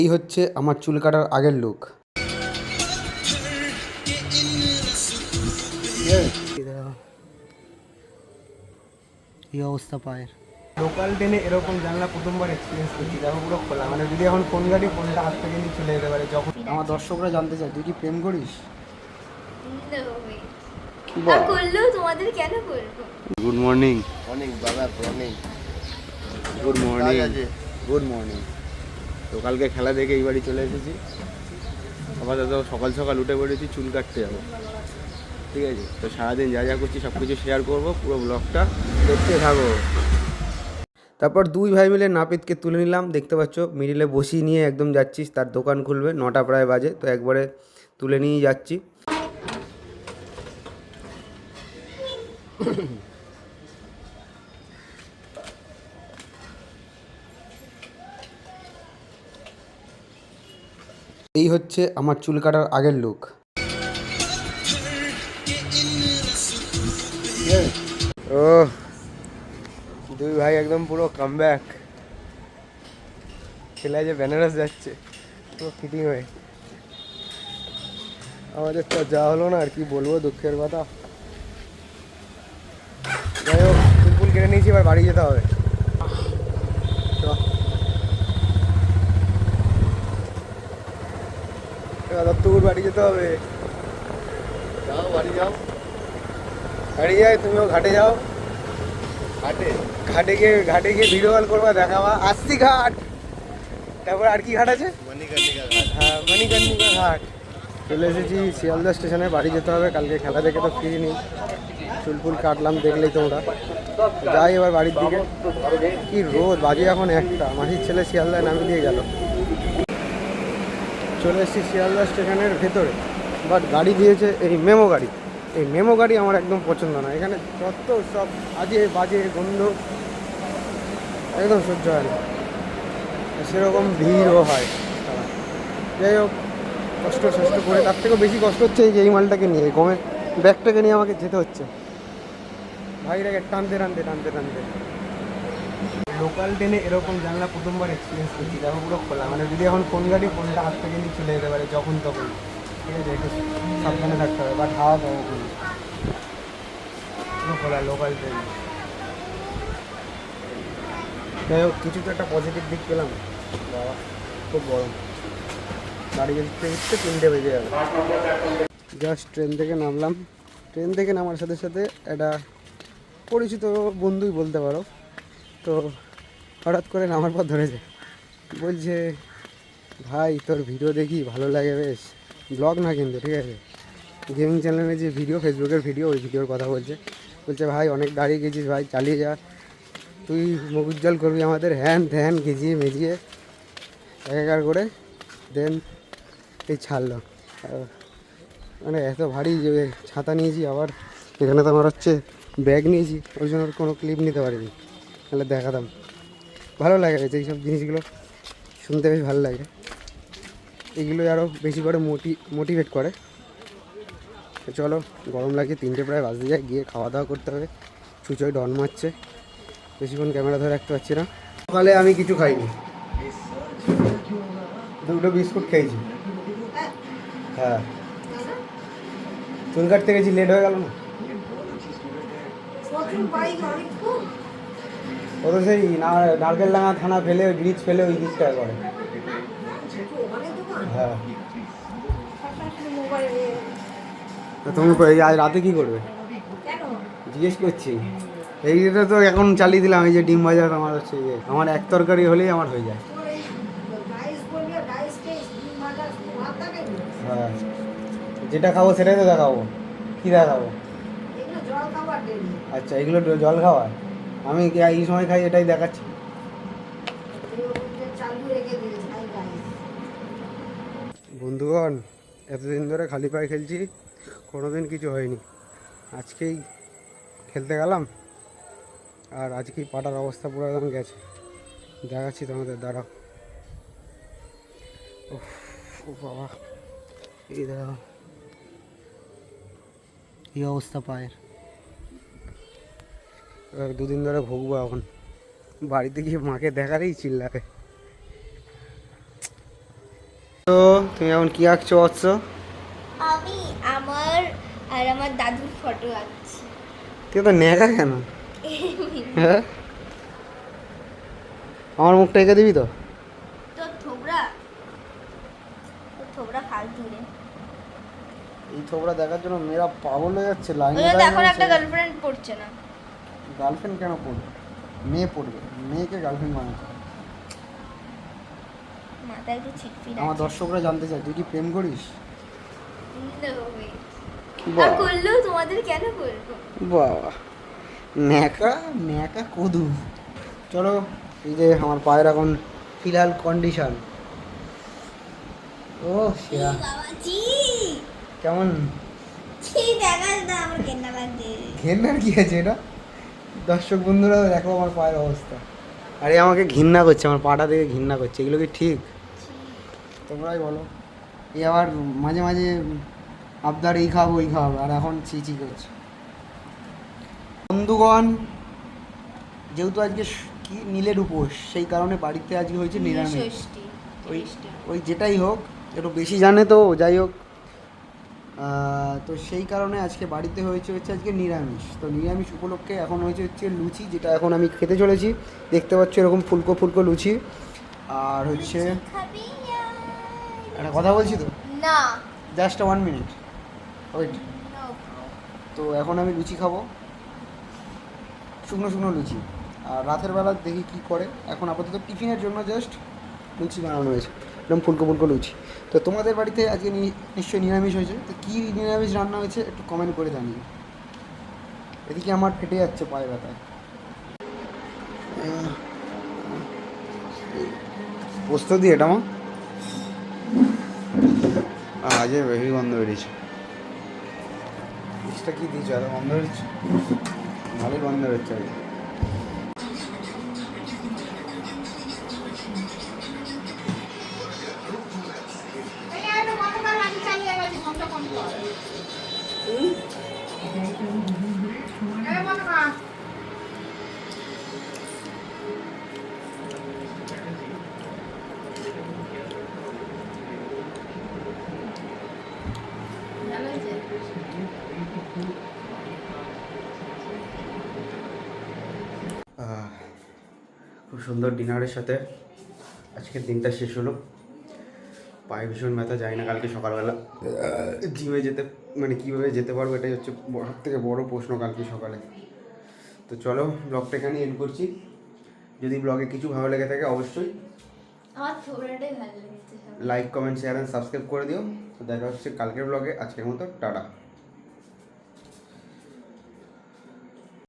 এই হচ্ছে আমার চুল কাটার আগের লুক। এই অবস্থা পায়ের। লোকাল ট্রেনে এরকম জানলা প্রথমবার এক্সপিরিয়েন্স করছি, দেখো পুরো খোলা, মানে যদি এখন ফোন গাড়ি ফোনটা হাত থেকে নিয়ে চলে যেতে পারে যখন। আমার দর্শকরা জানতে চায় তুই কি প্রেম করিস? করলেও তোমাদের কেন করবো? Good morning. মর্নিং বাবা, morning. Good morning. Good morning. তো কালকে খেলা দেখে এই বাড়ি চলে এসেছি। আপাতত সকাল সকাল উঠে পড়েছি, চুল কাটতে যাবো। ঠিক আছে, তো সারাদিন যা যা করছি সব কিছু শেয়ার করবো, পুরো ব্লগটা দেখতে থাকো। তারপর দুই ভাই মিলে নাপিতকে তুলে নিলাম, দেখতে পাচ্ছ মিডিলে বসিয়ে নিয়ে একদম যাচ্ছি, তার দোকান খুলবে, 9টা প্রায় বাজে, তো একবারে তুলে নিয়ে যাচ্ছি। এই হচ্ছে আমার চুল কাটার আগের লুক। ও দুই ভাই একদম পুরো কামব্যাক। খেলায় যে বেনারস যাচ্ছে পুরো ফিটিং হয়ে। আমাদের তো যা হলো না, আর কি বলবো, দুঃখের কথা। যাই হোক, চুলপুল কেটে নিয়েছি, এবার বাড়ি যেতে হবে। দত্তপুর বাড়ি যেতে হবে। যাও বাড়ি যাও। বাড়ি যাই, তুমিও ঘাটে যাও। হাটে ঘাটে গিয়ে ভিডিও কল করবা, দেখাবা আসছি ঘাট। তারপর আর কি ঘাট আছে? মণিকর্ণিকা ঘাট। হ্যাঁ, মণিকর্ণিকা ঘাট। চলে এসেছি শিয়ালদা স্টেশনে, বাড়ি যেতে হবে। কালকে খেলা দেখে তো ফ্রি নেই, চুলফুল কাটলাম, দেখলেই তোমরা। যাই এবার বাড়ির দিকে। কি রোদ, বাজে এখন 1টা। মাসির ছেলে শিয়ালদায় নামিয়ে দিয়ে গেল। চলে এসেছি শিয়ালদা স্টেশনের ভেতরে, বাট গাড়ি দিয়েছে এই মেমো গাড়ি। এই মেমো গাড়ি আমার একদম পছন্দ না। এখানে যত সব আজে বাজে গন্ধ, একদম সহ্য হয় না। সেরকম ভিড়ও হয়। যাই হোক, কষ্ট করে, তার থেকেও বেশি কষ্ট হচ্ছে এই যে এই মালটাকে নিয়ে, এই গমের ব্যাগটাকে নিয়ে আমাকে যেতে হচ্ছে। ভাইটাকে টানতে লোকাল ট্রেনে এরকম জানলা প্রথমবার এক্সপিরিয়েন্স করছি, দেখো পুরো খোলা, মানে যদি এখন ফোন গাড়ি ফোনটা হাত থেকে নিয়ে চলে যেতে পারে যখন তখন। ঠিক আছে, একটু সাবধানে থাকতে হবে, বাট হাওয়া পাবো পুরো খোলা লোকাল ট্রেন। যাই হোক, কিছু তো একটা পজিটিভ দিক পেলাম। বাবা খুব গরম, গাড়ি উঠতে 3টে বেজে যাবে। জাস্ট ট্রেন থেকে নামলাম। ট্রেন থেকে নামার সাথে সাথে একটা পরিচিত বন্ধুই বলতে পারো, তো হঠাৎ করে নামার পর ধরেছে, বলছে ভাই তোর ভিডিও দেখি, ভালো লাগে বেশ। ব্লগ না কিন্তু, ঠিক আছে, গেমিং চ্যানেলে যে ভিডিও, ফেসবুকের ভিডিও, ওই ভিডিওর কথা বলছে ভাই অনেক দাঁড়িয়ে গেছিস ভাই, চালিয়ে যা, তুই মুখ উজ্জ্বল করবি আমাদের, হ্যান ত্যান গেজিয়ে মেজিয়ে একাকার করে দেন এই ছাড়লো। মানে এত ভারী যে ছাতা নিয়েছি, আবার এখানে তো আমার হচ্ছে ব্যাগ নিয়েছি, ওই জন্য কোনো ক্লিপ নিতে পারিনি, তাহলে দেখাতাম। ভালো লাগে এই সব জিনিসগুলো, শুনতে বেশ ভালো লাগে। এগুলো আরও বেশি করে মোটিভেট করে। চলো, গরম লাগে, 3টে প্রায় বাজতে যায়, গিয়ে খাওয়া দাওয়া করতে হবে। সুচয় ডন মারছে, বেশিক্ষণ ক্যামেরা ধরে রাখতে পারছি না। সকালে আমি কিছু খাইনি, 2টো বিস্কুট খেয়েছি। হ্যাঁ, চুল কাটতে গেছি, লেট হয়ে গেল না। ও তো সেই নারকেলডাঙ্গা থানা ফেলে, ব্রিজ ফেলে ওই দিকটা করে। হ্যাঁ, তুমি আজ রাতে কি করবে জিজ্ঞেস করছি। এইটা তো এখন চালিয়ে দিলাম, এই যে ডিম ভাজা আমার হচ্ছে, আমার এক তরকারি হলেই আমার হয়ে যায়। হ্যাঁ, যেটা খাবো সেটাই তো দেখাবো। কী দেখাবো? আচ্ছা, এগুলো জল খাওয়া, আমি এই সময় খাই, এটাই দেখাচ্ছি। বন্ধুগণ, এতদিন ধরে খালি পায়ে খেলছি, কোনোদিন কিছু হয়নি। আজকেই খেলতে গেলাম, আর আজকেই পাটার অবস্থা পুরো একদম গেছে। দেখাচ্ছি তোমাদের, দাঁড়াও। ও বাবা, এই দেখো এই অবস্থা পায়ের। 2 দিন ধরে ভুগবো এখন, বাড়িতে গিয়ে মাকে দেখালেই চিল্লাবে। তো তুমি এখন কি আঁকছো বৎস? আমি আমার আর আমার দাদুর ফটো আঁকছি। তুই তো ন্যাকা কেন? হ্যাঁ, আমার মুখটা এঁকে দিবি তো? তোর থোবরা ফালতু রে। এই থোবরা দেখার জন্য মেয়েরা পাগল হয়ে যাচ্ছে ওই লাইনে তো এখন একটা গার্লফ্রেন্ড পড়ছে না। গার্লফ্রেন্ড কেন পড়বে? মেয়ে পড়বে, মেয়েকে গার্লফ্রেন্ড বানাতে হবে। মাথায় একটু ছিটফিট আমার আছে। দর্শকরা জানতে চায় তুই কি প্রেম করিস? No way। বাহ। আর করলেও তোমাদের কেন করবো? বাবা, ন্যাকা ন্যাকা কদু। চলো, এই যে আমার পায়ের এখন ফিলহাল কন্ডিশন। ও সেরা। বাবাজি কেমন? ছি দেখাস না, আমার কেন্না লাগছে। ঘেন্নার কি আছে এটা? দর্শক বন্ধুরা দেখো আমার পায়ের অবস্থা। আরে আমাকে ঘৃণা করছে, আমার পাটা দেখে ঘৃণা করছে। এগুলো কি ঠিক? তোমরাই বলো। এই আবার মাঝে মাঝে আবদার এই খাবো ওই খাবো, আর এখন চিচি করছে। বন্ধুগণ, যেহেতু আজকে কি নীলের উপোস, সেই কারণে বাড়িতে আজকে হয়েছে নিরামিষ। ষষ্ঠী, ওই 30টা। ওই যেটাই হোক, একটু বেশি জানে তো যাই হোক। তো সেই কারণে আজকে বাড়িতে হচ্ছে আজকে নিরামিষ। তো নিরামিষ উপলক্ষে এখন হচ্ছে লুচি, যেটা এখন আমি খেতে চলেছি। দেখতে পাচ্ছ এরকম ফুলকো ফুলকো লুচি। আর হচ্ছে খাবি একটা কথা বলছি তো, না? Just 1 minute wait. No. তো এখন আমি লুচি খাবো, শুকনো শুকনো লুচি। আর রাতের বেলা দেখি কি করে। এখন আপাতত টিফিনের জন্য জাস্ট লুচি বানানো হয়েছে, একদম ফুলকো ফুলকো লুচি। তো তোমাদের বাড়িতে আজকে নিশ্চয়ই নিরামিষ হয়েছে। তো কী নিরামিষ রান্না হয়েছে একটু কমেন্ট করে জানিয়ে। এদিকে আমার ফেটে যাচ্ছে পায়ে ব্যথায়। পোস্ত দিয়ে এটা আমার আজে বেশি গন্ধ বেরিয়েছে। জিনিসটা কী দিয়েছো, এত গন্ধ বেরোচ্ছে? ভালোই গন্ধ বেরোচ্ছে আর কি। খুব সুন্দর ডিনারের সাথে আজকের দিনটা শেষ হলো। পায়ে ভীষণ ব্যথা, যায় না কালকে সকালবেলা জিমে যেতে, মানে কীভাবে যেতে পারবো এটাই হচ্ছে সব থেকে বড়ো প্রশ্ন কালকে সকালে। তো চলো, ব্লগটা এখানে এন্ড করছি। যদি ব্লগে কিছু ভালো লেগে থাকে অবশ্যই আমার থোবরাটাই ভালো লেগেছে। Like comment share and subscribe করে দিও। তো দেখা হচ্ছে কালকের ব্লগে। আজকের মতো টাটা।